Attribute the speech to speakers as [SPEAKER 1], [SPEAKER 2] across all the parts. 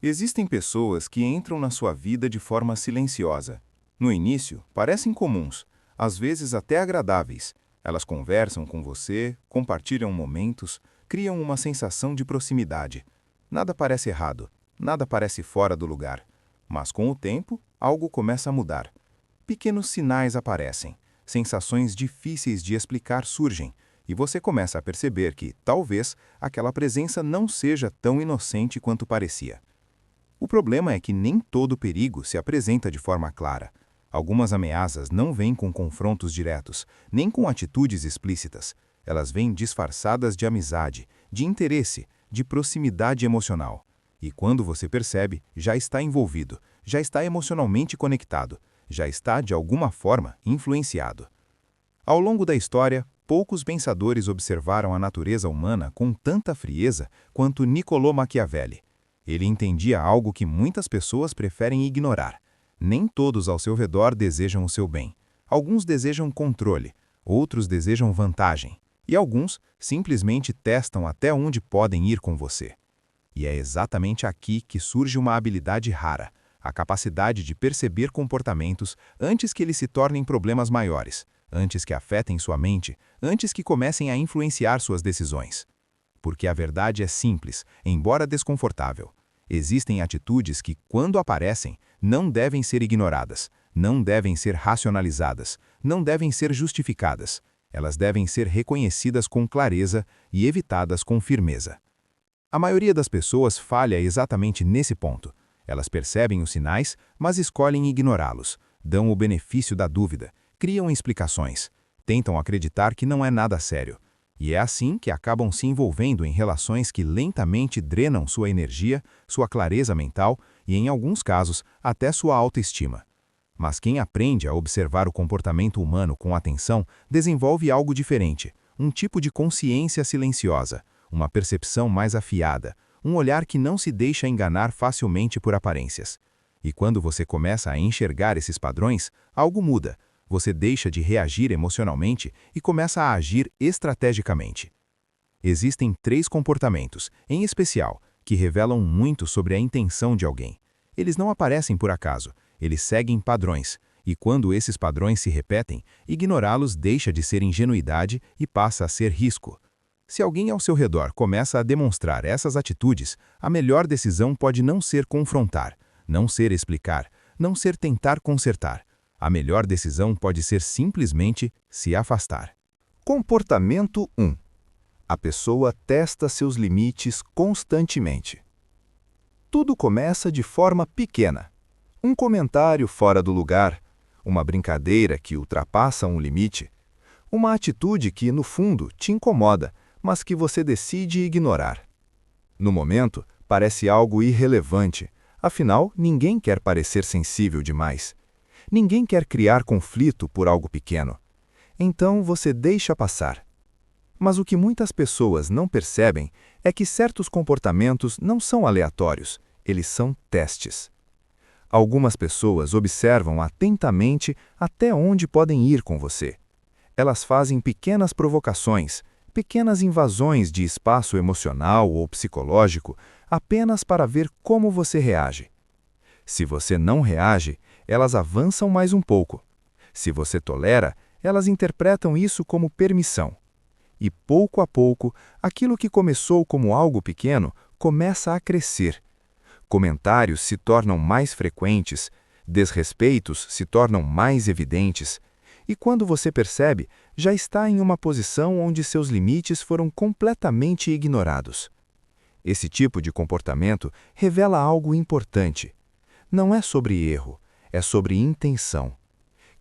[SPEAKER 1] Existem pessoas que entram na sua vida de forma silenciosa. No início, parecem comuns, às vezes até agradáveis. Elas conversam com você, compartilham momentos, criam uma sensação de proximidade. Nada parece errado, nada parece fora do lugar. Mas com o tempo, algo começa a mudar. Pequenos sinais aparecem, sensações difíceis de explicar surgem, e você começa a perceber que, talvez, aquela presença não seja tão inocente quanto parecia. O problema é que nem todo perigo se apresenta de forma clara. Algumas ameaças não vêm com confrontos diretos, nem com atitudes explícitas. Elas vêm disfarçadas de amizade, de interesse, de proximidade emocional. E quando você percebe, já está envolvido, já está emocionalmente conectado, já está, de alguma forma, influenciado. Ao longo da história, poucos pensadores observaram a natureza humana com tanta frieza quanto Niccolò Machiavelli. Ele entendia algo que muitas pessoas preferem ignorar. Nem todos ao seu redor desejam o seu bem. Alguns desejam controle, outros desejam vantagem, e alguns simplesmente testam até onde podem ir com você. E é exatamente aqui que surge uma habilidade rara, a capacidade de perceber comportamentos antes que eles se tornem problemas maiores, antes que afetem sua mente, antes que comecem a influenciar suas decisões. Porque a verdade é simples, embora desconfortável. Existem atitudes que, quando aparecem, não devem ser ignoradas, não devem ser racionalizadas, não devem ser justificadas. Elas devem ser reconhecidas com clareza e evitadas com firmeza. A maioria das pessoas falha exatamente nesse ponto. Elas percebem os sinais, mas escolhem ignorá-los, dão o benefício da dúvida, criam explicações, tentam acreditar que não é nada sério. E é assim que acabam se envolvendo em relações que lentamente drenam sua energia, sua clareza mental e, em alguns casos, até sua autoestima. Mas quem aprende a observar o comportamento humano com atenção desenvolve algo diferente, um tipo de consciência silenciosa, uma percepção mais afiada, um olhar que não se deixa enganar facilmente por aparências. E quando você começa a enxergar esses padrões, algo muda. Você deixa de reagir emocionalmente e começa a agir estrategicamente. Existem 3 comportamentos, em especial, que revelam muito sobre a intenção de alguém. Eles não aparecem por acaso, eles seguem padrões, e quando esses padrões se repetem, ignorá-los deixa de ser ingenuidade e passa a ser risco. Se alguém ao seu redor começa a demonstrar essas atitudes, a melhor decisão pode não ser confrontar, não ser explicar, não ser tentar consertar. A melhor decisão pode ser simplesmente se afastar.
[SPEAKER 2] Comportamento 1. A pessoa testa seus limites constantemente. Tudo começa de forma pequena. Um comentário fora do lugar, uma brincadeira que ultrapassa um limite, uma atitude que, no fundo, te incomoda, mas que você decide ignorar. No momento, parece algo irrelevante, afinal, ninguém quer parecer sensível demais. Ninguém quer criar conflito por algo pequeno. Então você deixa passar. Mas o que muitas pessoas não percebem é que certos comportamentos não são aleatórios, eles são testes. Algumas pessoas observam atentamente até onde podem ir com você. Elas fazem pequenas provocações, pequenas invasões de espaço emocional ou psicológico, apenas para ver como você reage. Se você não reage, elas avançam mais um pouco. Se você tolera, elas interpretam isso como permissão. E pouco a pouco, aquilo que começou como algo pequeno começa a crescer. Comentários se tornam mais frequentes, desrespeitos se tornam mais evidentes, e quando você percebe, já está em uma posição onde seus limites foram completamente ignorados. Esse tipo de comportamento revela algo importante. Não é sobre erro, é sobre intenção.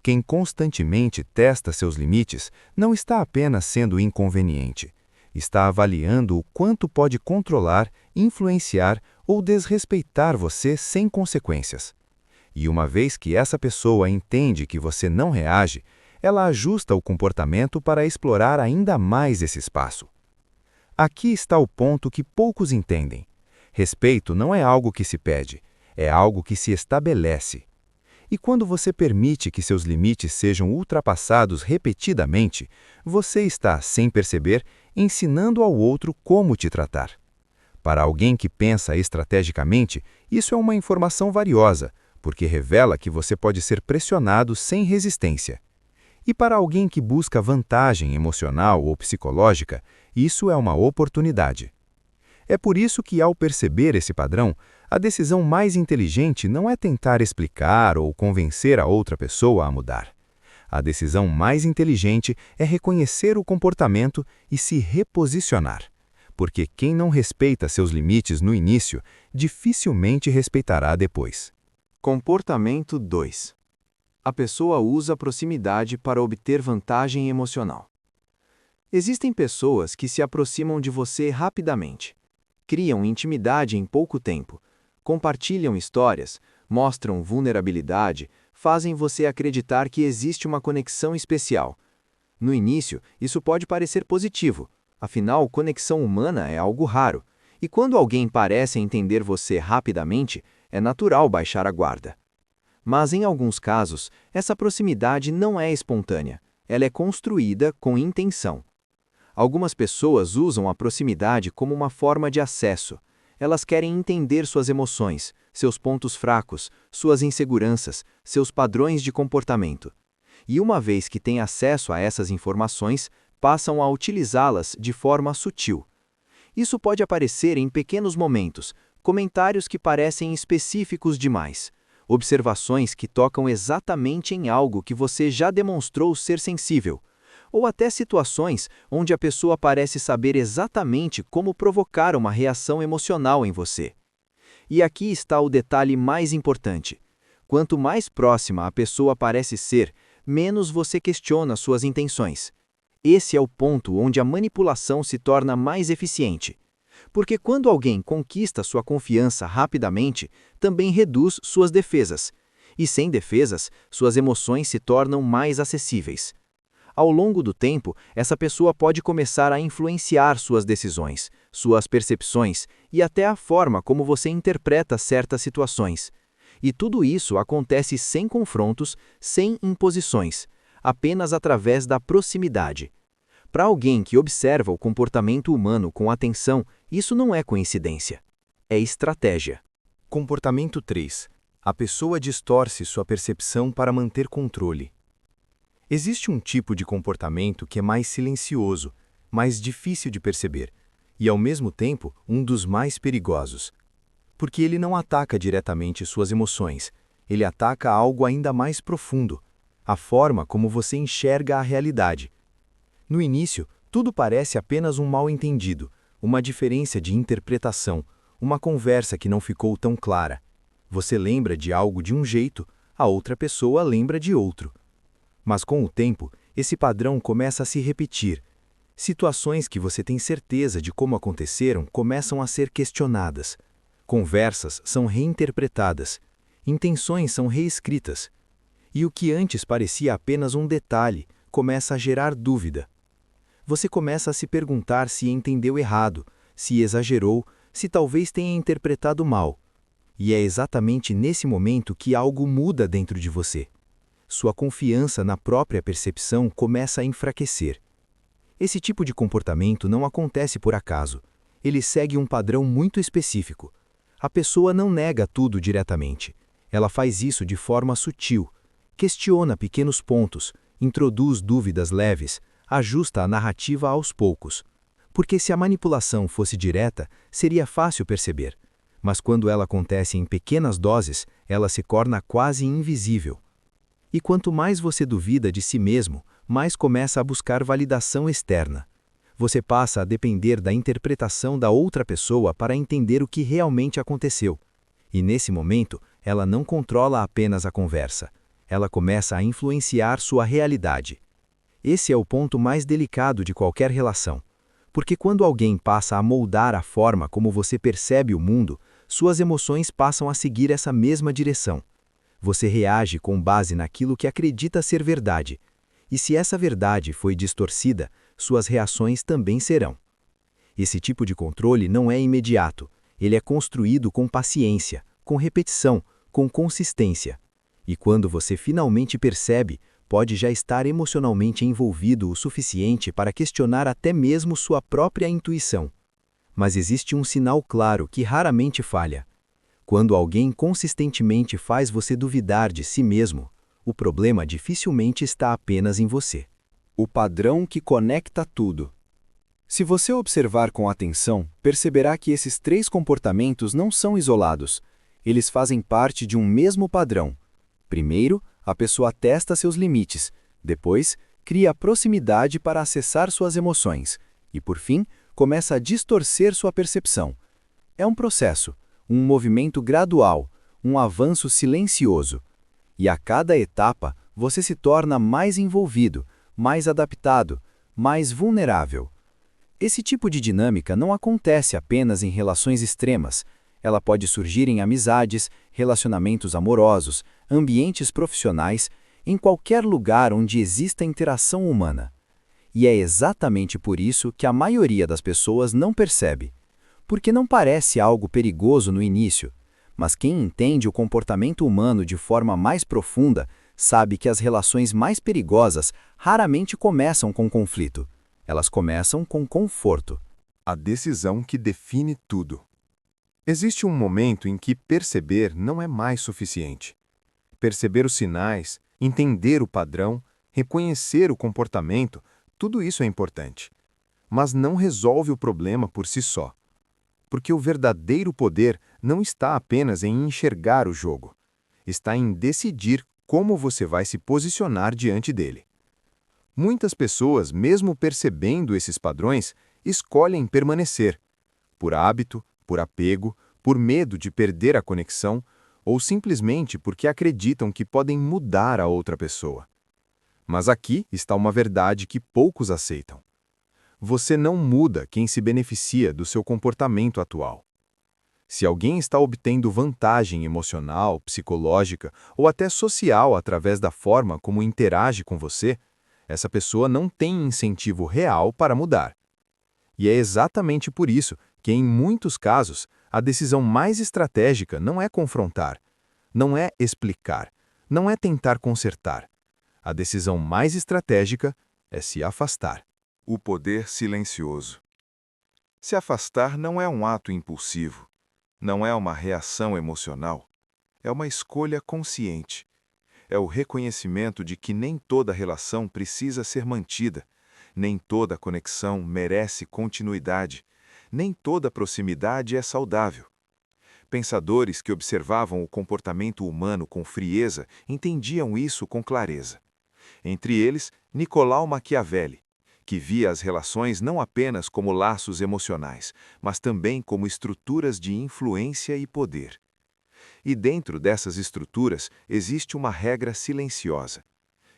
[SPEAKER 2] Quem constantemente testa seus limites não está apenas sendo inconveniente. Está avaliando o quanto pode controlar, influenciar ou desrespeitar você sem consequências. E uma vez que essa pessoa entende que você não reage, ela ajusta o comportamento para explorar ainda mais esse espaço. Aqui está o ponto que poucos entendem. Respeito não é algo que se pede, é algo que se estabelece. E quando você permite que seus limites sejam ultrapassados repetidamente, você está, sem perceber, ensinando ao outro como te tratar. Para alguém que pensa estrategicamente, isso é uma informação valiosa, porque revela que você pode ser pressionado sem resistência. E para alguém que busca vantagem emocional ou psicológica, isso é uma oportunidade. É por isso que, ao perceber esse padrão, a decisão mais inteligente não é tentar explicar ou convencer a outra pessoa a mudar. A decisão mais inteligente é reconhecer o comportamento e se reposicionar. Porque quem não respeita seus limites no início, dificilmente respeitará depois.
[SPEAKER 3] Comportamento 2. A pessoa usa a proximidade para obter vantagem emocional. Existem pessoas que se aproximam de você rapidamente, criam intimidade em pouco tempo, compartilham histórias, mostram vulnerabilidade, fazem você acreditar que existe uma conexão especial. No início, isso pode parecer positivo, afinal, conexão humana é algo raro, e quando alguém parece entender você rapidamente, é natural baixar a guarda. Mas, em alguns casos, essa proximidade não é espontânea, ela é construída com intenção. Algumas pessoas usam a proximidade como uma forma de acesso. Elas querem entender suas emoções, seus pontos fracos, suas inseguranças, seus padrões de comportamento. E uma vez que têm acesso a essas informações, passam a utilizá-las de forma sutil. Isso pode aparecer em pequenos momentos, comentários que parecem específicos demais, observações que tocam exatamente em algo que você já demonstrou ser sensível, ou até situações onde a pessoa parece saber exatamente como provocar uma reação emocional em você. E aqui está o detalhe mais importante. Quanto mais próxima a pessoa parece ser, menos você questiona suas intenções. Esse é o ponto onde a manipulação se torna mais eficiente. Porque quando alguém conquista sua confiança rapidamente, também reduz suas defesas. E sem defesas, suas emoções se tornam mais acessíveis. Ao longo do tempo, essa pessoa pode começar a influenciar suas decisões, suas percepções e até a forma como você interpreta certas situações. E tudo isso acontece sem confrontos, sem imposições, apenas através da proximidade. Para alguém que observa o comportamento humano com atenção, isso não é coincidência. É estratégia.
[SPEAKER 2] Comportamento 3. A pessoa distorce sua percepção para manter controle. Existe um tipo de comportamento que é mais silencioso, mais difícil de perceber, e ao mesmo tempo um dos mais perigosos. Porque ele não ataca diretamente suas emoções, ele ataca algo ainda mais profundo, a forma como você enxerga a realidade. No início, tudo parece apenas um mal-entendido, uma diferença de interpretação, uma conversa que não ficou tão clara. Você lembra de algo de um jeito, a outra pessoa lembra de outro. Mas com o tempo, esse padrão começa a se repetir. Situações que você tem certeza de como aconteceram começam a ser questionadas. Conversas são reinterpretadas. Intenções são reescritas. E o que antes parecia apenas um detalhe começa a gerar dúvida. Você começa a se perguntar se entendeu errado, se exagerou, se talvez tenha interpretado mal. E é exatamente nesse momento que algo muda dentro de você. Sua confiança na própria percepção começa a enfraquecer. Esse tipo de comportamento não acontece por acaso. Ele segue um padrão muito específico. A pessoa não nega tudo diretamente. Ela faz isso de forma sutil. Questiona pequenos pontos, introduz dúvidas leves, ajusta a narrativa aos poucos. Porque se a manipulação fosse direta, seria fácil perceber. Mas quando ela acontece em pequenas doses, ela se torna quase invisível. E quanto mais você duvida de si mesmo, mais começa a buscar validação externa. Você passa a depender da interpretação da outra pessoa para entender o que realmente aconteceu. E nesse momento, ela não controla apenas a conversa. Ela começa a influenciar sua realidade. Esse é o ponto mais delicado de qualquer relação. Porque quando alguém passa a moldar a forma como você percebe o mundo, suas emoções passam a seguir essa mesma direção. Você reage com base naquilo que acredita ser verdade. E se essa verdade foi distorcida, suas reações também serão. Esse tipo de controle não é imediato. Ele é construído com paciência, com repetição, com consistência. E quando você finalmente percebe, pode já estar emocionalmente envolvido o suficiente para questionar até mesmo sua própria intuição.
[SPEAKER 3] Mas existe um sinal claro que raramente falha. Quando alguém consistentemente faz você duvidar de si mesmo, o problema dificilmente está apenas em você. O padrão que conecta tudo. Se você observar com atenção, perceberá que esses 3 comportamentos não são isolados. Eles fazem parte de um mesmo padrão. Primeiro, a pessoa testa seus limites. Depois, cria proximidade para acessar suas emoções. E, por fim, começa a distorcer sua percepção. É um processo, um movimento gradual, um avanço silencioso. E a cada etapa, você se torna mais envolvido, mais adaptado, mais vulnerável. Esse tipo de dinâmica não acontece apenas em relações extremas. Ela pode surgir em amizades, relacionamentos amorosos, ambientes profissionais, em qualquer lugar onde exista interação humana. E é exatamente por isso que a maioria das pessoas não percebe. Porque não parece algo perigoso no início, mas quem entende o comportamento humano de forma mais profunda sabe que as relações mais perigosas raramente começam com conflito. Elas começam com conforto.
[SPEAKER 1] A decisão que define tudo. Existe um momento em que perceber não é mais suficiente. Perceber os sinais, entender o padrão, reconhecer o comportamento, tudo isso é importante. Mas não resolve o problema por si só. Porque o verdadeiro poder não está apenas em enxergar o jogo. Está em decidir como você vai se posicionar diante dele. Muitas pessoas, mesmo percebendo esses padrões, escolhem permanecer. Por hábito, por apego, por medo de perder a conexão, ou simplesmente porque acreditam que podem mudar a outra pessoa. Mas aqui está uma verdade que poucos aceitam. Você não muda quem se beneficia do seu comportamento atual. Se alguém está obtendo vantagem emocional, psicológica ou até social através da forma como interage com você, essa pessoa não tem incentivo real para mudar. E é exatamente por isso que, em muitos casos, a decisão mais estratégica não é confrontar, não é explicar, não é tentar consertar. A decisão mais estratégica é se afastar. O poder silencioso. Se afastar não é um ato impulsivo, não é uma reação emocional, é uma escolha consciente. É o reconhecimento de que nem toda relação precisa ser mantida, nem toda conexão merece continuidade, nem toda proximidade é saudável. Pensadores que observavam o comportamento humano com frieza entendiam isso com clareza. Entre eles, Nicolau Maquiavelli, que via as relações não apenas como laços emocionais, mas também como estruturas de influência e poder. E dentro dessas estruturas existe uma regra silenciosa.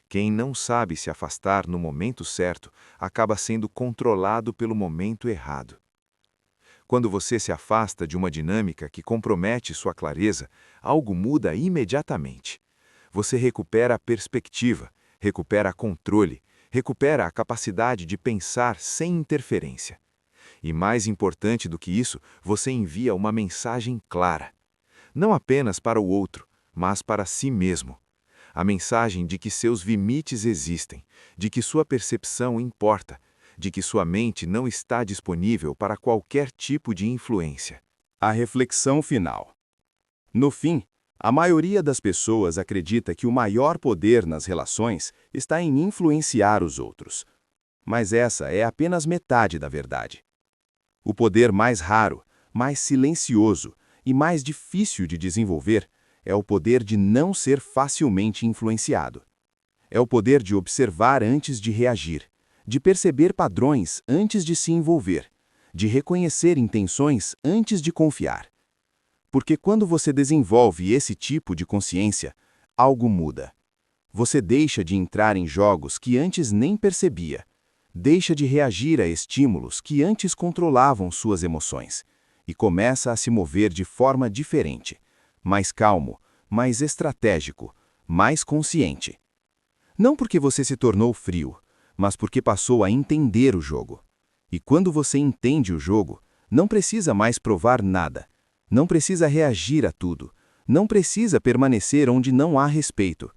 [SPEAKER 1] Quem não sabe se afastar no momento certo acaba sendo controlado pelo momento errado. Quando você se afasta de uma dinâmica que compromete sua clareza, algo muda imediatamente. Você recupera a perspectiva, recupera controle, recupera a capacidade de pensar sem interferência. E mais importante do que isso, você envia uma mensagem clara. Não apenas para o outro, mas para si mesmo. A mensagem de que seus limites existem, de que sua percepção importa, de que sua mente não está disponível para qualquer tipo de influência. A reflexão final. No fim, a maioria das pessoas acredita que o maior poder nas relações está em influenciar os outros. Mas essa é apenas metade da verdade. O poder mais raro, mais silencioso e mais difícil de desenvolver é o poder de não ser facilmente influenciado. É o poder de observar antes de reagir, de perceber padrões antes de se envolver, de reconhecer intenções antes de confiar. Porque quando você desenvolve esse tipo de consciência, algo muda. Você deixa de entrar em jogos que antes nem percebia, deixa de reagir a estímulos que antes controlavam suas emoções e começa a se mover de forma diferente, mais calmo, mais estratégico, mais consciente. Não porque você se tornou frio, mas porque passou a entender o jogo. E quando você entende o jogo, não precisa mais provar nada, não precisa reagir a tudo, não precisa permanecer onde não há respeito.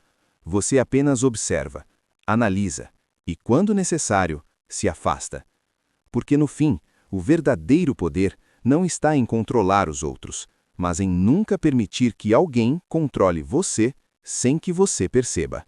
[SPEAKER 1] Você apenas observa, analisa e, quando necessário, se afasta. Porque no fim,
[SPEAKER 2] O verdadeiro poder não está em controlar os outros, mas em nunca permitir que alguém controle você sem que você perceba.